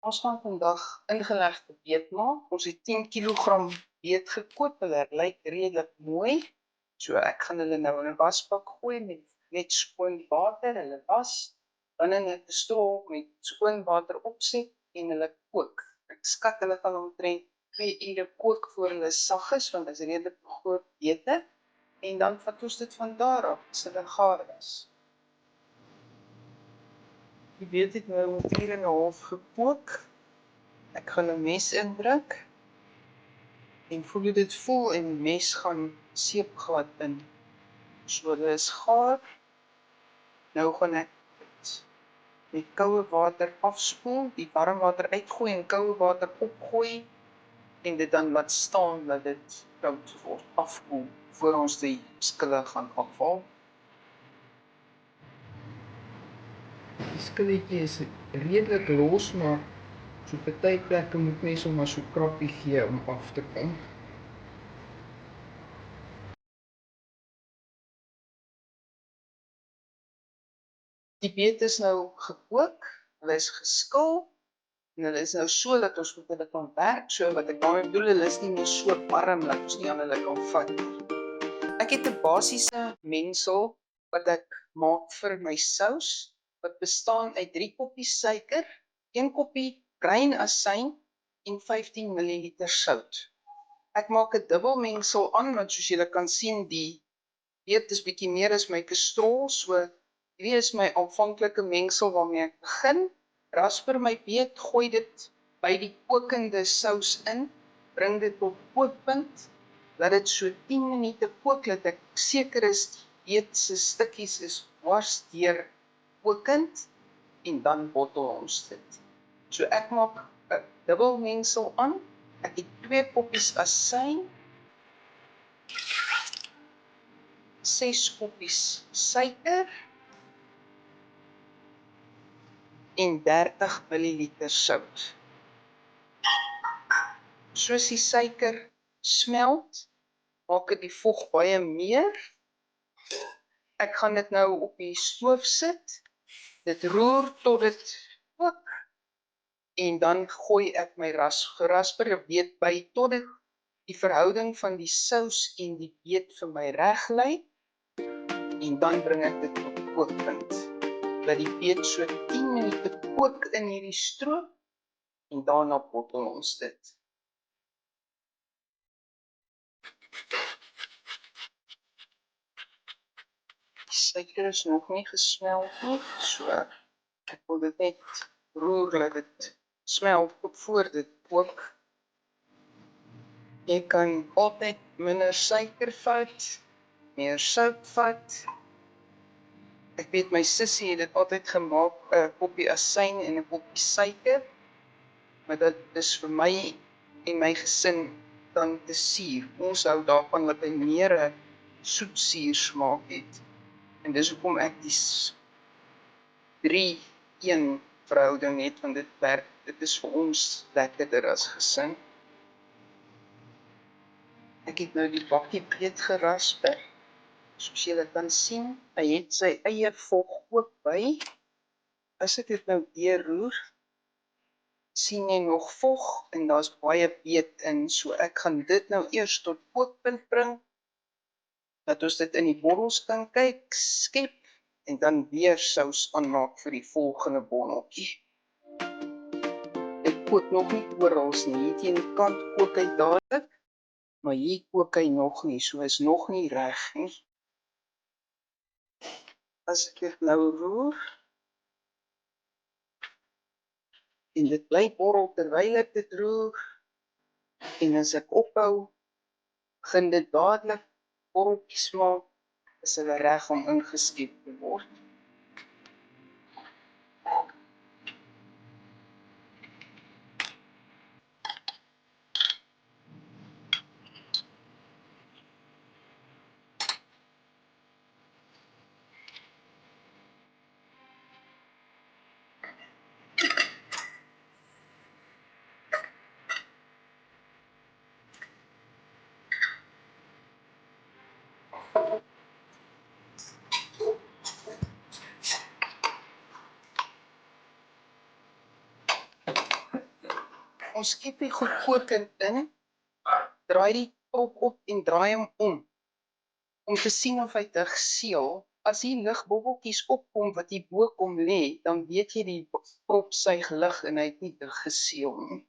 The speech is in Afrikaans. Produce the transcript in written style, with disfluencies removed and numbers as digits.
Ons gaan vandag ingelegde beet maak. Ons het 10 kilogram beet gekoop. Hulle lyk redelik mooi. So ek gaan hulle nou in 'n wasbak gooi met net skoon water. Hulle was dan in 'n stroo met skoon water opset en hulle kook. Ek skat hulle gaan omtrent 2 ure kook voor hulle sag is, want dit is redelik groot beete. En dan vat ons dit van daar af as hulle gaar is. Die beet het nou 'n uur en 'n half gekook. Ek gaan 'n mes indruk en voel hoe dit voel en die mes gaan seepglad in. So dit is gaar. Nou gaan ek dit met koue water afspoel, die warm water uitgooi en koue water opgooi en dit dan laat staan dat dit koud word afkoel voor ons die skille gaan afhaal. Die skilletjie is redelik los, maar so party plekke moet mens hom maar so krappie gee om af te kom. Die beet is nou gekook, hulle is geskil en hulle is nou so dat ons met hulle kan werk. So wat ek daarmee bedoel, hulle is nie meer so warm dat ons nie aan hulle kan vat nie. Ek het 'n basiese mengsel wat ek maak vir my sous, wat bestaan uit 3 koppies suiker, 1 koppie bruin asyn en 15 ml sout. Ek maak 'n dubbelmengsel aan, want soos julle kan sien, die beet is bietjie meer as my kastrol, so hierdie is my aanvanklike mengsel waarmee ek begin. Rasper my beet, gooi dit by die kokende sous in, bring dit tot kookpunt, laat dit so 10 minute kook, dat ek seker is die beet se stukkies is dwars deur kokend en dan bottel ons dit. So ek maak 'n dubbelmengsel aan. Ek het 2 koppies asyn, 6 koppies suiker en 30 ml sout. Soos die suiker smelt, maak dit die vog baie meer. Ek gaan dit nou op die stoof sit, dit roer tot dit kook en dan gooi ek my gerasperde beet by tot dit die verhouding van die sous en die beet vir my reg lê. En dan bring ek dit tot kookpunt. Laat die beet so 10 minute kook in hierdie stroop en daarna bottel ons dit. Die suiker is nog nie gesmelt nie, so ek wil dit net roer laat dit smelt voor dit kook. Jy kan altyd minder suiker vat, meer sout vat. Ek weet my sussie het dit altyd gemaak, 'n koppie asyn en 'n koppie suiker. Maar dit is vir my en my gesin dan te suur. Ons hou daarvan dat hy meer 'n soet-suur smaak het. En dis hoekom ek die 3-1 verhouding het, want dit werk. Dit is vir ons lekkerder as gesin. Ek het nou die bakkie beet gerasper. Soos julle kan sien, hy het sy eie vog ook by. As ek dit nou deurroer, sien jy nog vog en daar's baie beet in. So ek gaan dit nou eers tot kookpunt bring, dat ons dit in die bottels kan kyk, skep en dan weer sous aanmaak vir die volgende botteltjie. Ek kook nog nie oral nie. Hier teen die kant kook hy dadelik, maar hier kook hy nog nie, so is nog nie reg nie. As ek dit nou roer en dit bly borrel terwyl ek dit roer en as ek ophou, begin dit dadelik borreltjies maak, is hulle reg om ingeskep te word. Ons skiep die goed kokend in, draai die top op en draai hom om te sien of hy te geseël. As die lugbobbeltjies opkom wat hier bo kom lê, dan weet jy die prop suig lug en hy het nie te geseël nie.